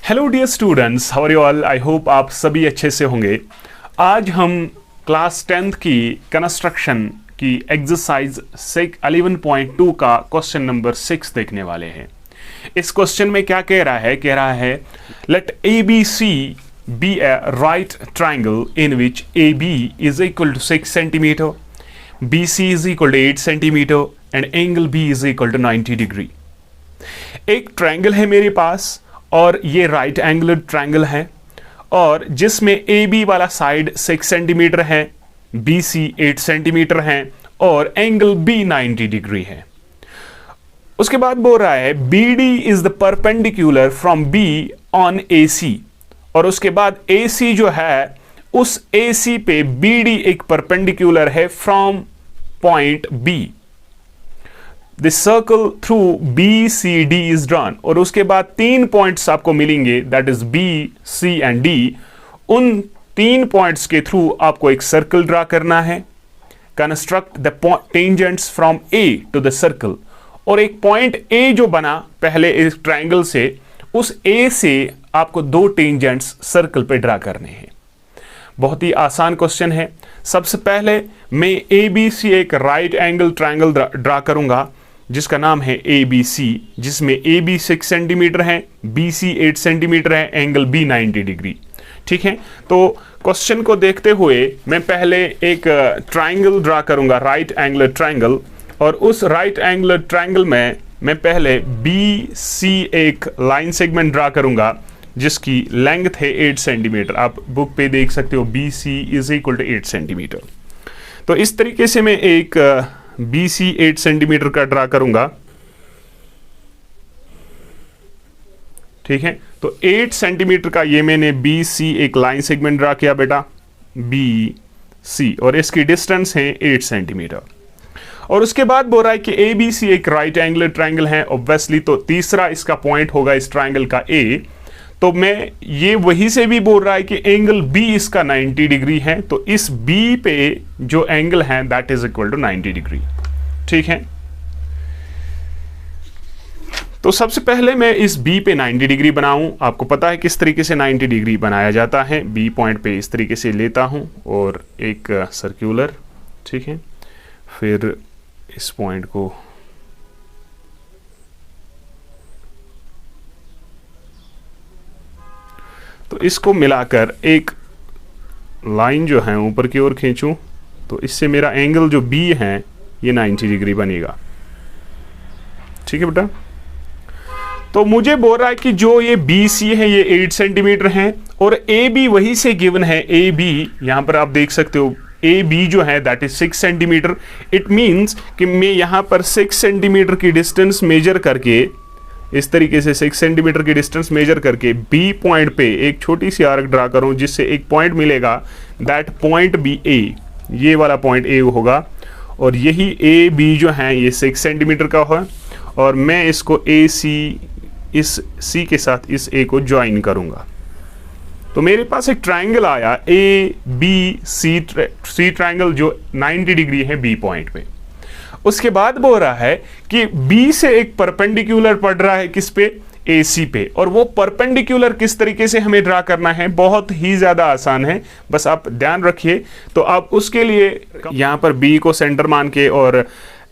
Hello dear students, how are you all. I hope आप सभी अच्छे से होंगे। आज हम क्लास 10th की कंस्ट्रक्शन की एक्सरसाइज 11.2 का क्वेश्चन नंबर 6 देखने वाले हैं। इस क्वेश्चन में क्या कह रहा है let A B C B A right triangle in which A B is equal to 6 centimetre, B C is equal to 8 centimetre and angle B is equal to 90 degree. एक ट्राइंगल है मेरे पास और ये राइट एंगुलर ट्राइंगल है और जिसमें A B वाला side 6 centimetre है, बी सी 8 सेंटीमीटर है और एंगल बी 90 डिग्री है। उसके बाद बोल रहा है B D is the perpendicular from B on A C, और उसके बाद ए सी जो है उस ए सी पे बी डी एक परपेंडिकुलर है from point B. The circle through BCD is drawn, और उसके बाद 3 पॉइंट्स आपको मिलेंगे, that is B, C and D। उन 3 पॉइंट्स के थ्रू आपको एक सर्कल ड्रा करना है। Construct the tangents from A to the circle, और एक पॉइंट A जो बना पहले इस ट्राइंगल से, उस A से आपको 2 टेंजेंट्स सर्कल पे ड्रा करने हैं। बहुत ही आसान क्वेश्चन है। सबसे पहले मैं ABC एक राइट एंगल ट्राइंगल ड्रा करूंगा जिसका नाम है ABC, जिसमें AB 6 सेंटीमीटर है, BC 8 सेंटीमीटर है, एंगल B 90 डिग्री। ठीक है, तो क्वेश्चन को देखते हुए मैं पहले एक ट्राइंगल ड्रा करूंगा, राइट एंगुलर ट्राइंगल, और उस राइट एंगुलर ट्राइंगल में मैं पहले BC एक लाइन सेगमेंट ड्रा करूंगा जिसकी लेंथ है 8 सेंटीमीटर। आप बुक पे देख सकते हो BC is equal to 8 centimetre. तो इस तरीके से मैं एक BC 8 सेंटीमीटर का ड्रा करूंगा। ठीक है, तो 8 सेंटीमीटर का ये मैंने BC एक लाइन सेगमेंट ड्रा किया बेटा, BC, और इसकी डिस्टेंस है 8 सेंटीमीटर। और उसके बाद बोल रहा है कि ABC एक राइट एंगुलर ट्राइंगल है ऑब्वियसली, तो तीसरा इसका पॉइंट होगा इस ट्राइंगल का A। तो मैं ये वही से भी बोल रहा है कि एंगल B इसका 90 डिग्री है, तो इस B पे जो एंगल है that is equal to 90 degree. ठीक है, तो सबसे पहले मैं इस B पे 90 डिग्री बनाऊं। आपको पता है किस तरीके से 90 डिग्री बनाया जाता है। B पॉइंट पे इस तरीके से लेता हूं और एक सर्कुलर, ठीक है, फिर इस पॉइंट को तो इसको मिलाकर एक लाइन जो है ऊपर की ओर खींचूं, तो इससे मेरा एंगल जो B है ये 90 डिग्री बनेगा। ठीक है बेटा, तो मुझे बोल रहा है कि जो ये BC है ये 8 सेंटीमीटर है और AB वही से गिवन है। AB यहां पर आप देख सकते हो, AB जो है that is 6 centimetre. It means कि मैं यहां पर 6 सेंटीमीटर की डिस्टेंस मेजर करके, इस तरीके से 6 सेंटीमीटर की डिस्टेंस मेजर करके B पॉइंट पे एक छोटी सी आर्क ड्रा करूं जिससे एक पॉइंट मिलेगा, दैट पॉइंट B A, ये वाला पॉइंट A होगा, और यही AB जो है ये 6 सेंटीमीटर का है, और मैं इसको AC इस C के साथ इस A को ज्वाइन करूंगा। तो मेरे पास एक ट्राइंगल आया ABC ट्राइंगल जो 90 डिग्री है B पॉइंट पे। उसके बाद बोल रहा है कि B से एक परपेंडिकुलर पड़ रहा है किस पे, AC पे, और वो परपेंडिकुलर किस तरीके से हमें ड्रा करना है, बहुत ही ज्यादा आसान है, बस आप ध्यान रखिए। तो आप उसके लिए यहां पर B को सेंटर मान के और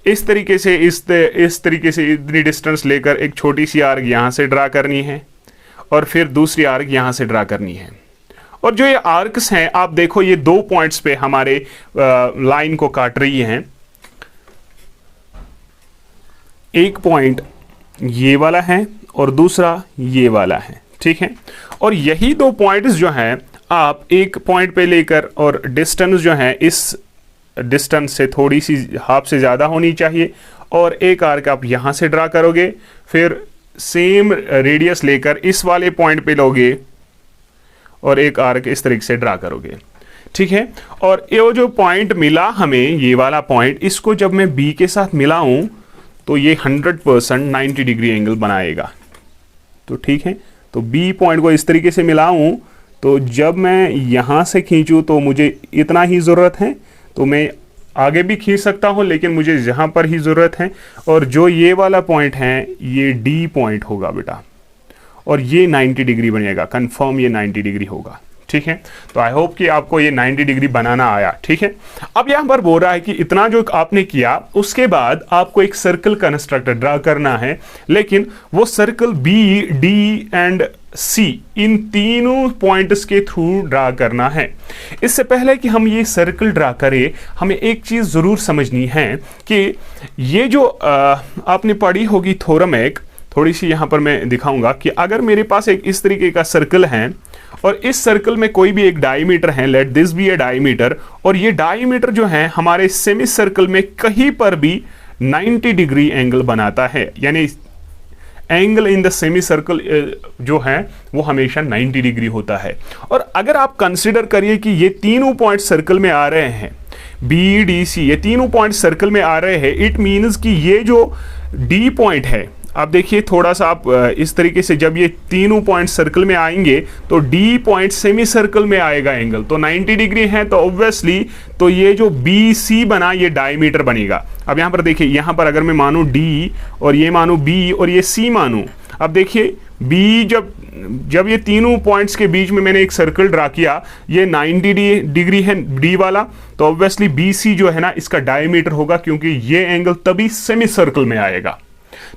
इस तरीके से इस तरीके से इतनी डिस्टेंस लेकर एक छोटी सी आर्क यहां से ड्रा करनी है और फिर दूसरी आर्क यहां से ड्रा करनी है। और जो ये आर्क्स हैं आप देखो, ये 2 पॉइंट्स पे हमारे लाइन को काट रही हैं। एक पॉइंट ये वाला है और दूसरा ये वाला है। ठीक है, और यही 2 पॉइंट्स जो हैं आप एक पॉइंट पे लेकर, और डिस्टेंस जो है इस डिस्टेंस से थोड़ी सी हाफ से ज़्यादा होनी चाहिए, और एक आर्क आप यहाँ से ड्रा करोगे, फिर सेम रेडियस लेकर इस वाले पॉइंट पे लोगे और एक आर्क इस तरीके से ड्रा करोगे। ठीक है, और ये जो पॉइंट मिला हमें, ये वाला पॉइंट, इसको जब मैं B के साथ मिलाऊं तो ये 100% 90 डिग्री एंगल बनाएगा। तो ठीक है, तो B पॉइंट को इस तरीके से मिलाऊं, तो जब मैं यहां से खींचूं तो मुझे इतना ही ज़रूरत है, तो मैं आगे भी खींच सकता हूं, लेकिन मुझे यहाँ पर ही ज़रूरत है। और जो ये वाला पॉइंट है ये D पॉइंट होगा बेटा, और ये 90 डिग्री बनेगा, कंफर्म ये 90 डिग्री होगा। ठीक है, तो आई होप कि आपको ये 90 डिग्री बनाना आया। ठीक है, अब यहां पर बोल रहा है कि इतना जो आपने किया उसके बाद आपको एक सर्कल कंस्ट्रक्ट ड्रा करना है, लेकिन वो सर्कल बी, डी एंड सी इन तीनों पॉइंट्स के थ्रू ड्रा करना है। इससे पहले कि हम ये सर्कल ड्रा करें, हमें एक चीज जरूर समझनी है कि ये जो आपने पढ़ी होगी थ्योरम, एक थोड़ी सी यहां पर मैं दिखाऊंगा कि अगर मेरे पास एक इस तरीके का सर्कल है और इस सर्कल में कोई भी एक डायमीटर है, let this be a diameter, और ये डायमीटर जो है हमारे सेमी सर्कल में कहीं पर भी 90 डिग्री एंगल बनाता है, यानी angle in the semi circle जो है वो हमेशा 90 डिग्री होता है। और अगर आप कंसिडर करिए कि ये तीनों पॉइंट सर्कल में आ रहे हैं, बी डी सी, ये तीनों पॉइंट सर्कल में आ रहे हैं, इट मीन्स कि ये जो डी पॉइंट है, आप देखिए थोड़ा सा आप इस तरीके से जब ये तीनों पॉइंट सर्कल में आएंगे तो डी पॉइंट सेमी सर्कल में आएगा एंगल, तो 90 डिग्री है, तो ऑब्वियसली तो ये जो बी सी बना ये डायमीटर बनेगा। अब यहां पर देखिए, यहां पर अगर मैं मानू डी और ये मानू बी और ये सी मानू, अब देखिए बी जब ये तीनों पॉइंट्स के बीच में मैंने एक सर्कल ड्रा किया, ये 90 डिग्री है डी वाला, तो ऑब्वियसली बी सी जो है ना इसका डायमीटर होगा, क्योंकि ये एंगल तभी सेमी सर्कल में आएगा।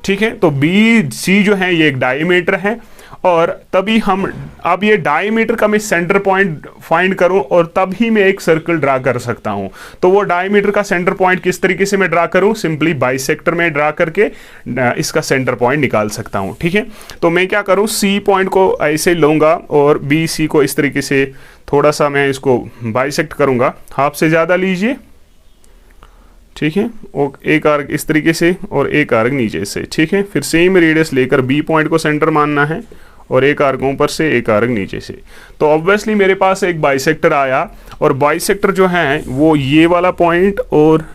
ठीक है, तो बी सी जो है ये एक डायमीटर है, और तभी हम अब ये डायमीटर का मैं सेंटर पॉइंट फाइंड करूं और तभी मैं एक सर्कल ड्रा कर सकता हूं। तो वो डायमीटर का सेंटर पॉइंट किस तरीके से मैं ड्रा करूं, सिंपली बाइसेक्टर में ड्रा करके इसका सेंटर पॉइंट निकाल सकता हूं। ठीक है, तो मैं क्या करूं, सी पॉइंट को ऐसे लूंगा और बी सी को इस तरीके से थोड़ा सा मैं इसको बाइसेक्ट करूंगा, हाफ से ज्यादा लीजिए। ठीक है, और एक आर्क इस तरीके से और एक आर्क नीचे से। ठीक है, फिर सेम रेडियस लेकर बी पॉइंट को सेंटर मानना है और एक आर्क ऊपर से एक आर्क नीचे से। तो ऑब्वियसली मेरे पास एक बाइसेक्टर आया, और बाइसेक्टर जो है वो ये वाला पॉइंट और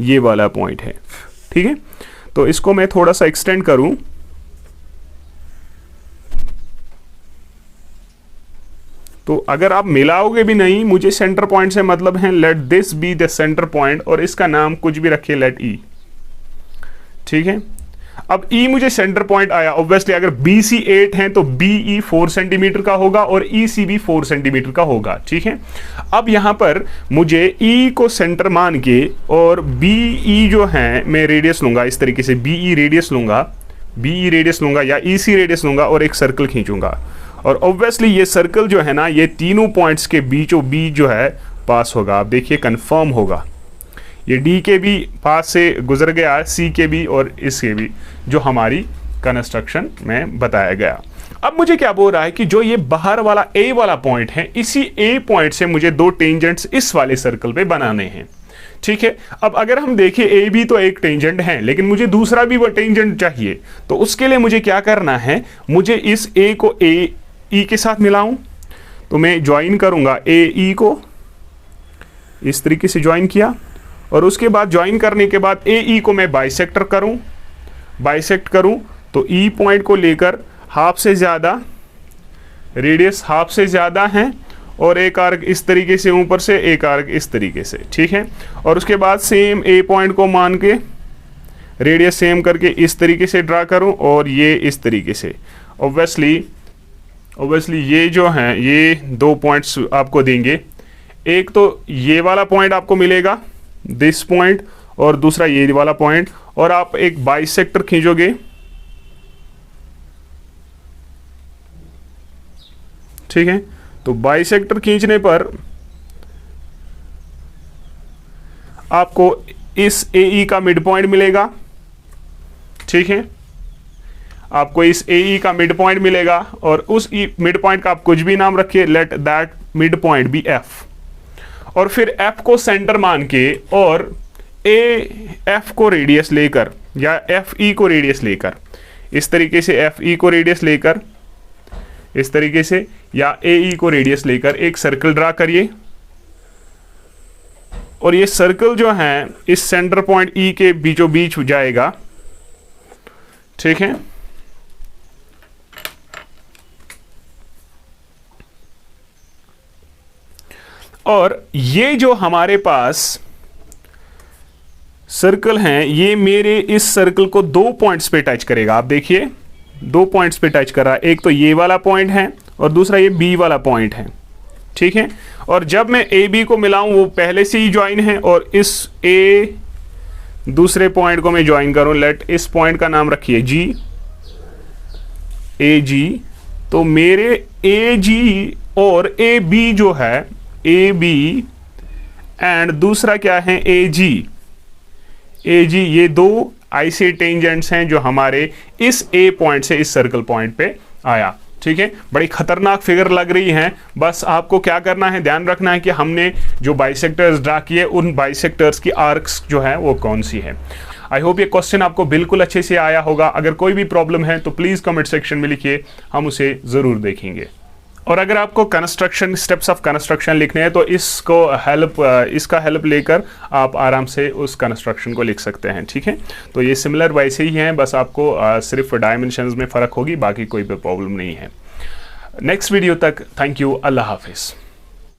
ये वाला पॉइंट है। ठीक है, तो इसको मैं थोड़ा सा एक्सटेंड करूं, तो अगर आप मिलाओगे भी नहीं, मुझे सेंटर पॉइंट से मतलब है, let this be the centre point, और इसका नाम कुछ भी रखिए, लेट ई। ठीक है, अब ई मुझे सेंटर पॉइंट आया, ऑब्वियसली अगर बी सी 8 है तो बी ई 4 सेंटीमीटर का होगा और ई सी भी 4 सेंटीमीटर का होगा। ठीक है, अब यहां पर मुझे ई को सेंटर मान के और बी ई जो है मैं रेडियस लूंगा, इस तरीके से बी ई रेडियस लूंगा, बी ई रेडियस लूंगा या ई सी रेडियस लूंगा और एक सर्कल खींचूंगा, और ऑब्वियसली ये सर्कल जो है ना ये तीनों पॉइंट्स के बीचों बीच जो है पास होगा। आप देखिए कंफर्म होगा, ये डी के भी पास से गुजर गया, सी के भी और इसके भी, जो हमारी कंस्ट्रक्शन में बताया गया। अब मुझे क्या बोल रहा है कि जो ये बाहर वाला ए वाला पॉइंट है, इसी ए पॉइंट से मुझे दो टेंजेंट्स इस वाले सर्कल पे बनाने हैं। ठीक है, अब अगर हम देखें ए भी तो एक टेंजेंट है, लेकिन मुझे दूसरा भी वो टेंजेंट चाहिए, तो उसके लिए मुझे क्या करना है, मुझे इस ए को ए ई के साथ मिलाऊं, तो मैं ज्वाइन करूंगा ए ई को, इस तरीके से ज्वाइन किया, और उसके बाद ज्वाइन करने के बाद ए ई को मैं बाइसेक्ट करूं तो ई पॉइंट को लेकर हाफ से ज़्यादा, रेडियस हाफ से ज़्यादा है, और एक आर्क इस तरीके से ऊपर से, एक आर्क इस तरीके से। ठीक है, और उसके बाद सेम ए पॉइंट को मान के रेडियस सेम करके इस तरीके से ड्रा करूं, और ये इस तरीके से। ऑब्वियसली ये जो हैं ये दो पॉइंट्स आपको देंगे, एक तो ये वाला पॉइंट आपको मिलेगा, दिस पॉइंट, और दूसरा ये वाला पॉइंट, और आप एक बाइसेक्टर खींचोगे। ठीक है, तो बाइसेक्टर खींचने पर आपको इस ए ई का मिड पॉइंट मिलेगा। ठीक है, आपको इस ए ई का मिड पॉइंट मिलेगा, और उस मिड पॉइंट का आप कुछ भी नाम रखिए, let that mid point be F, और फिर एफ को सेंटर मान के और ए एफ को रेडियस लेकर या एफ ई को रेडियस लेकर, इस तरीके से एफ ई को रेडियस लेकर इस तरीके से, या ए ई को रेडियस लेकर एक सर्कल ड्रा करिए, और ये सर्कल जो है इस सेंटर पॉइंट ई के बीचों बीच जाएगा। ठीक है, और ये जो हमारे पास सर्कल हैं, ये मेरे इस सर्कल को दो पॉइंट्स पे टच करेगा। आप देखिए दो पॉइंट्स पे टच कर रहा है, एक तो ये वाला पॉइंट है और दूसरा ये बी वाला पॉइंट है, ठीक है। और जब मैं ए बी को मिलाऊं वो पहले से ही ज्वाइन है और इस ए दूसरे पॉइंट को मैं ज्वाइन करूं, लेट इस पॉइंट का नाम रखिए जी, ए जी। तो मेरे ए जी और ए बी जो है, ए बी एंड दूसरा क्या है ए जी, ए जी, ये दो ऐसे टेंजेंट्स हैं जो हमारे इस ए पॉइंट से इस सर्कल पॉइंट पे आया, ठीक है। बड़ी खतरनाक फिगर लग रही हैं, बस आपको क्या करना है, ध्यान रखना है कि हमने जो बाइसेक्टर्स ड्रा किए उन बाइसेक्टर्स की आर्क्स जो है वो कौन सी है। आई होप ये क्वेश्चन आपको बिल्कुल अच्छे से आया होगा। अगर कोई भी प्रॉब्लम है तो प्लीज़ कमेंट सेक्शन में लिखिए, हम उसे ज़रूर देखेंगे। और अगर आपको कंस्ट्रक्शन, स्टेप्स ऑफ कंस्ट्रक्शन लिखने हैं तो इसका हेल्प लेकर आप आराम से उस कंस्ट्रक्शन को लिख सकते हैं, ठीक है। तो ये सिमिलर वैसे ही हैं, बस आपको सिर्फ डायमेंशंस में फ़र्क होगी, बाकी कोई भी प्रॉब्लम नहीं है। नेक्स्ट वीडियो तक थैंक यू, अल्लाह हाफिज़।